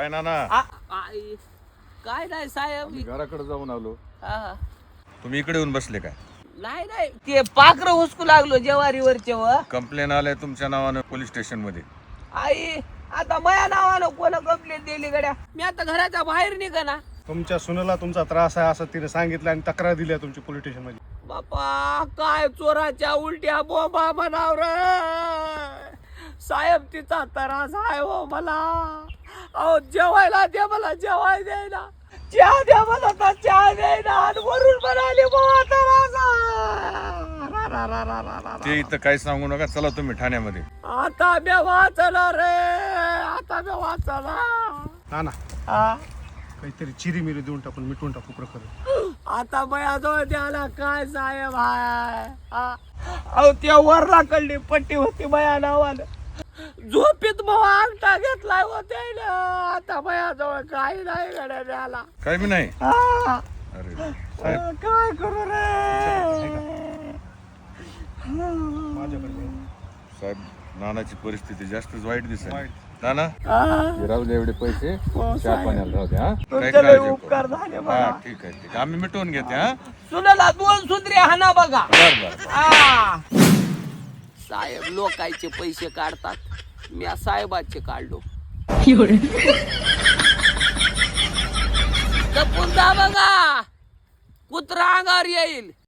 काय नाना आई काय नाही साहेब. मी घराकडे जाऊन आलो. हा. तुम्ही इकडे येऊन बसले काय? नाही ते पाखरं हुसकू लागलो जेवारीवरचे व कंप्लेन आलंय तुमच्या नावानं पोलीस स्टेशन मध्ये. आई आता माझ्या नावानं कोण कंप्लेंट दिली गड्या? मी आता घराच्या बाहेर निघा ना. तुमच्या सुनेला तुमचा त्रास आहे असं तिने सांगितलं आणि तक्रार दिली आहे तुमची पोलीस स्टेशन मध्ये. बापा काय चोराच्या उलट्या बोंबा म्हणाव रे साहेब. तिचा त्रास आहे हो मला. अहो जेवायला दे मला, जेवाय दे ना. चहा द्या मला तर चहा दे ना. आणि वरून म्हणाली बाबा त्रास ते इथं काही सांगू नका, चला तुम्ही ठाण्यामध्ये. आता मी वाचला रे, आता मी वाचला. हा ना, हा. काहीतरी चिरी मिरी देऊन टाकून मिटवून टाकू प्रकरण. आता माझ्याजवळ द्याला काय साहेब हाय. अहो त्या वरला कडली पट्टी होती माझ्या नावानं. झोपीत मग अंगठा घेतलाय होते ना. आता माझ्याजवळ काही नाही गड्या द्याला. काय बी नाही. हा. अरे काय करू रे. माझ्याकडे साहेब, नानाची परिस्थिती जास्तच वाईट दिसत. नाना हा. हे राहू दे, एवढे पैसे हो, चहा पाण्याला राहू दे. हा काही तुमचे लय काळजी करू उपकार नका. झाले हा मला. ठीक आहे आम्ही मिटवून घेते. हा सुनाला 2 सुंदरी हाना बघा. बर. आ. साहेब लोकांचे पैसे काढतात, मी साहेबाचे काढलो. जपून जा बघा, कुत्रा अंगावर येईल.